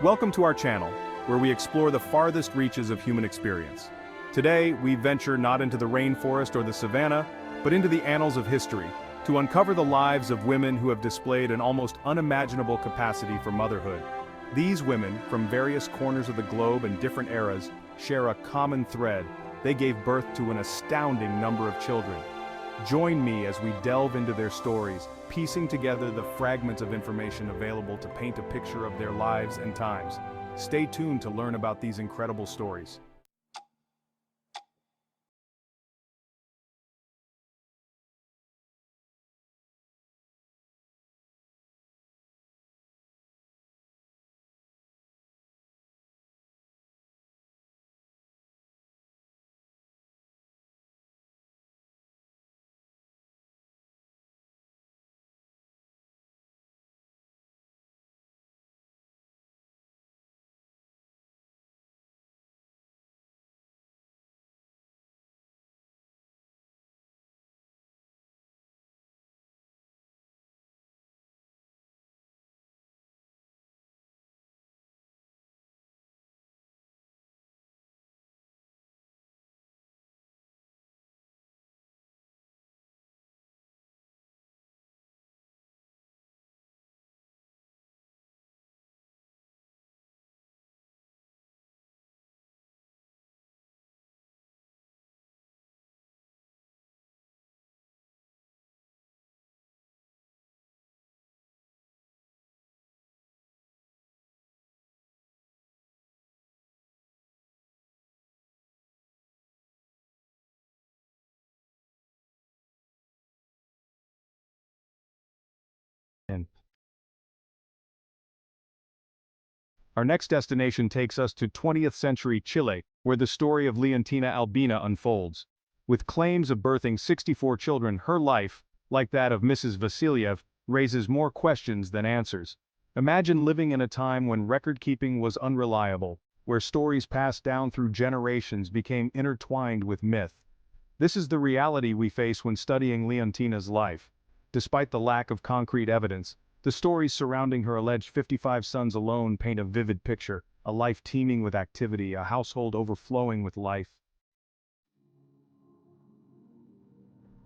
Welcome to our channel, where we explore the farthest reaches of human experience. Today, we venture not into the rainforest or the savannah, but into the annals of history, to uncover the lives of women who have displayed an almost unimaginable capacity for motherhood. These women, from various corners of the globe and different eras, share a common thread. They gave birth to an astounding number of children. Join me as we delve into their stories, piecing together the fragments of information available to paint a picture of their lives and times. Stay tuned to learn about these incredible stories. Our next destination takes us to 20th century Chile, where the story of Leontina Albina unfolds. With claims of birthing 64 children, her life, like that of Mrs. Vassilyev, raises more questions than answers. Imagine living in a time when record-keeping was unreliable, where stories passed down through generations became intertwined with myth. This is the reality we face when studying Leontina's life. Despite the lack of concrete evidence, the stories surrounding her alleged 55 sons alone paint a vivid picture, a life teeming with activity, a household overflowing with life.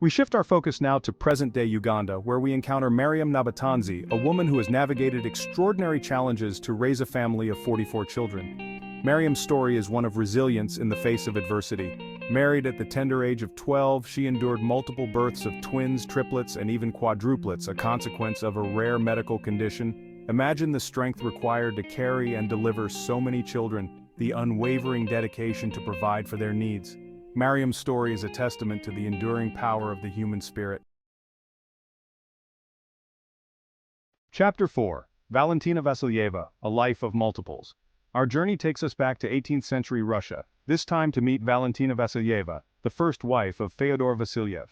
We shift our focus now to present-day Uganda, where we encounter Mariam Nabatanzi, a woman who has navigated extraordinary challenges to raise a family of 44 children. Mariam's story is one of resilience in the face of adversity. Married at the tender age of 12, she endured multiple births of twins, triplets, and even quadruplets, a consequence of a rare medical condition. Imagine the strength required to carry and deliver so many children, the unwavering dedication to provide for their needs. Mariam's story is a testament to the enduring power of the human spirit. Chapter 4. Valentina Vasilyeva, A Life of Multiples. Our journey takes us back to 18th century Russia, this time to meet Valentina Vasilyeva, the first wife of Feodor Vassilyev.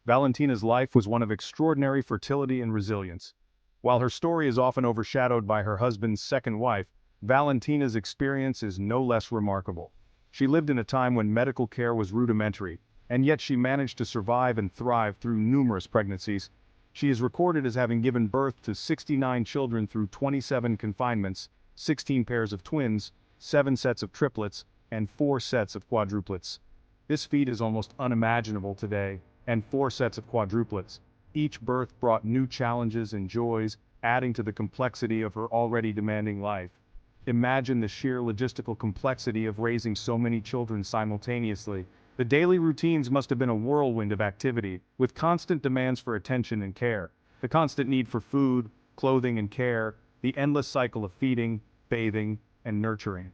Valentina's life was one of extraordinary fertility and resilience. While her story is often overshadowed by her husband's second wife, Valentina's experience is no less remarkable. She lived in a time when medical care was rudimentary, and yet she managed to survive and thrive through numerous pregnancies. She is recorded as having given birth to 69 children through 27 confinements, 16 pairs of twins, 7 sets of triplets, and 4 sets of quadruplets. This feat is almost unimaginable today, and 4 sets of quadruplets. Each birth brought new challenges and joys, adding to the complexity of her already demanding life. Imagine the sheer logistical complexity of raising so many children simultaneously. The daily routines must have been a whirlwind of activity, with constant demands for attention and care. The constant need for food, clothing and care, the endless cycle of feeding, bathing, and nurturing.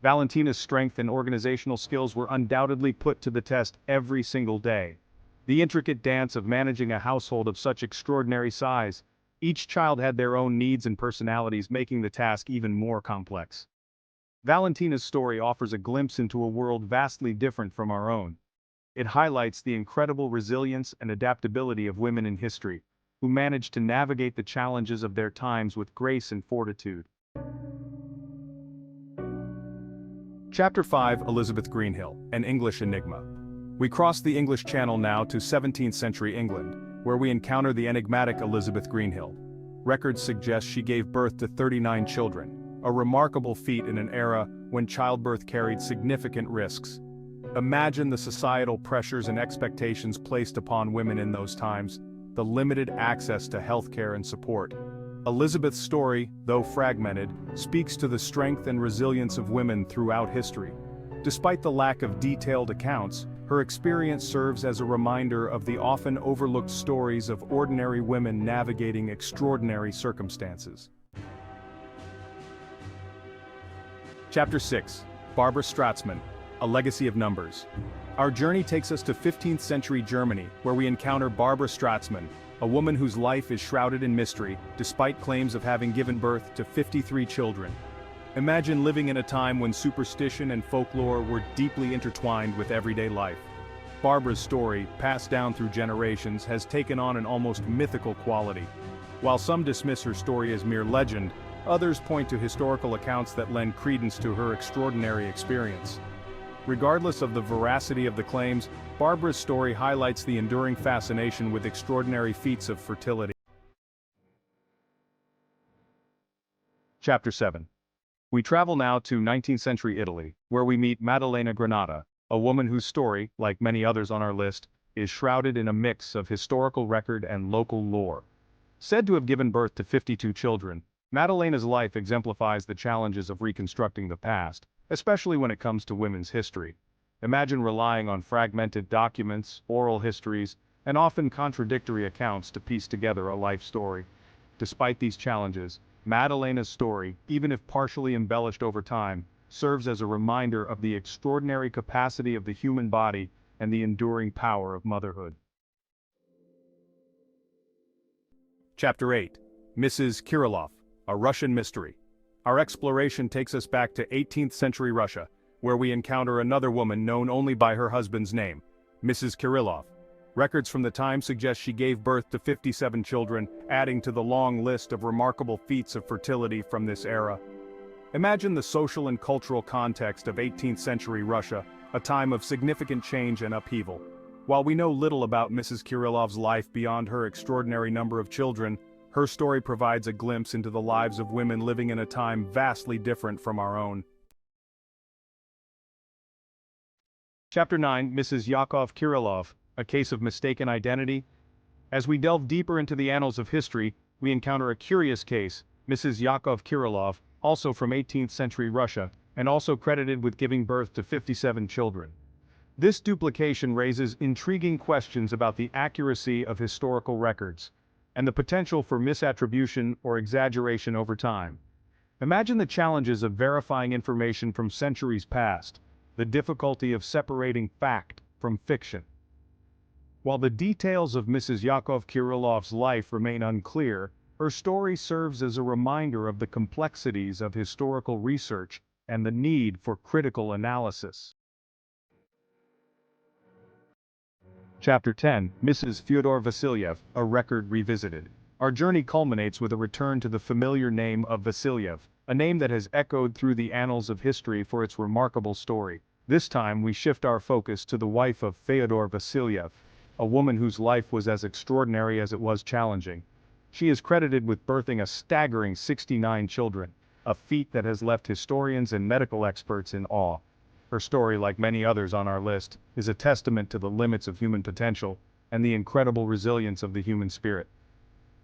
Valentina's strength and organizational skills were undoubtedly put to the test every single day. The intricate dance of managing a household of such extraordinary size. Each child had their own needs and personalities, making the task even more complex. Valentina's story offers a glimpse into a world vastly different from our own. It highlights the incredible resilience and adaptability of women in history, who managed to navigate the challenges of their times with grace and fortitude. Chapter 5. Elizabeth Greenhill, An English Enigma. We cross the English Channel now to 17th century England, where we encounter the enigmatic Elizabeth Greenhill. Records suggest she gave birth to 39 children, a remarkable feat in an era when childbirth carried significant risks. Imagine the societal pressures and expectations placed upon women in those times, the limited access to healthcare and support. Elizabeth's story, though fragmented, speaks to the strength and resilience of women throughout history. Despite the lack of detailed accounts, her experience serves as a reminder of the often overlooked stories of ordinary women navigating extraordinary circumstances. Chapter 6. Barbara Stratman, A Legacy of Numbers. Our journey takes us to 15th century Germany, where we encounter Barbara Stratman, a woman whose life is shrouded in mystery, despite claims of having given birth to 53 children. Imagine living in a time when superstition and folklore were deeply intertwined with everyday life. Barbara's story, passed down through generations, has taken on an almost mythical quality. While some dismiss her story as mere legend, others point to historical accounts that lend credence to her extraordinary experience. Regardless of the veracity of the claims, Barbara's story highlights the enduring fascination with extraordinary feats of fertility. Chapter 7. We travel now to 19th century Italy, where we meet Melena Granada, a woman whose story, like many others on our list, is shrouded in a mix of historical record and local lore. Said to have given birth to 52 children, Melena's life exemplifies the challenges of reconstructing the past, especially when it comes to women's history. Imagine relying on fragmented documents, oral histories, and often contradictory accounts to piece together a life story. Despite these challenges, Melena's story, even if partially embellished over time, serves as a reminder of the extraordinary capacity of the human body and the enduring power of motherhood. Chapter 8. Mrs. Kirillov, A Russian Mystery. Our exploration takes us back to 18th century Russia, where we encounter another woman known only by her husband's name, Mrs. Kirillov. Records from the time suggest she gave birth to 57 children, adding to the long list of remarkable feats of fertility from this era. Imagine the social and cultural context of 18th century Russia, a time of significant change and upheaval. While we know little about Mrs. Kirillov's life beyond her extraordinary number of children, her story provides a glimpse into the lives of women living in a time vastly different from our own. Chapter 9. Mrs. Yakov Kirillov, A Case of Mistaken Identity. As we delve deeper into the annals of history, we encounter a curious case, Mrs. Yakov Kirillov, also from 18th century Russia, and also credited with giving birth to 57 children. This duplication raises intriguing questions about the accuracy of historical records, and the potential for misattribution or exaggeration over time. Imagine the challenges of verifying information from centuries past, the difficulty of separating fact from fiction. While the details of Mrs. Yakov Kirillov's life remain unclear, her story serves as a reminder of the complexities of historical research and the need for critical analysis. Chapter 10. Mrs. Feodor Vassilyev, A Record Revisited. Our journey culminates with a return to the familiar name of Vassilyev, a name that has echoed through the annals of history for its remarkable story. This time we shift our focus to the wife of Feodor Vassilyev, a woman whose life was as extraordinary as it was challenging. She is credited with birthing a staggering 69 children, a feat that has left historians and medical experts in awe. Her story, like many others on our list, is a testament to the limits of human potential and the incredible resilience of the human spirit.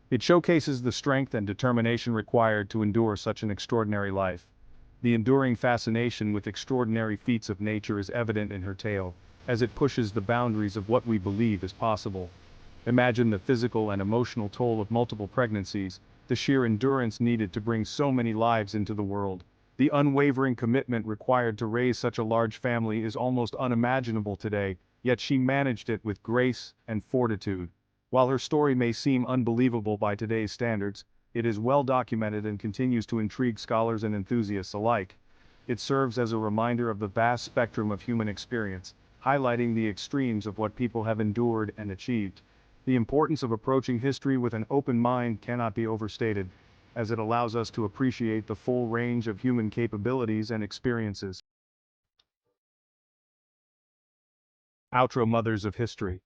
It showcases the strength and determination required to endure such an extraordinary life. The enduring fascination with extraordinary feats of nature is evident in her tale, as it pushes the boundaries of what we believe is possible. Imagine the physical and emotional toll of multiple pregnancies, the sheer endurance needed to bring so many lives into the world. The unwavering commitment required to raise such a large family is almost unimaginable today, yet she managed it with grace and fortitude. While her story may seem unbelievable by today's standards, it is well documented and continues to intrigue scholars and enthusiasts alike. It serves as a reminder of the vast spectrum of human experience, highlighting the extremes of what people have endured and achieved. The importance of approaching history with an open mind cannot be overstated, as it allows us to appreciate the full range of human capabilities and experiences. Outro. Mothers of History.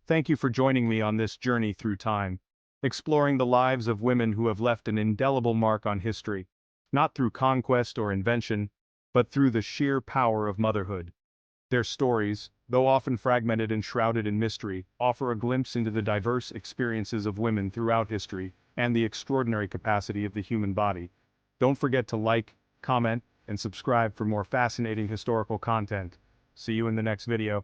Thank you for joining me on this journey through time, exploring the lives of women who have left an indelible mark on history. not through conquest or invention, but through the sheer power of motherhood. Their stories, though often fragmented and shrouded in mystery, offer a glimpse into the diverse experiences of women throughout history and the extraordinary capacity of the human body. Don't forget to like, comment, and subscribe for more fascinating historical content. See you in the next video.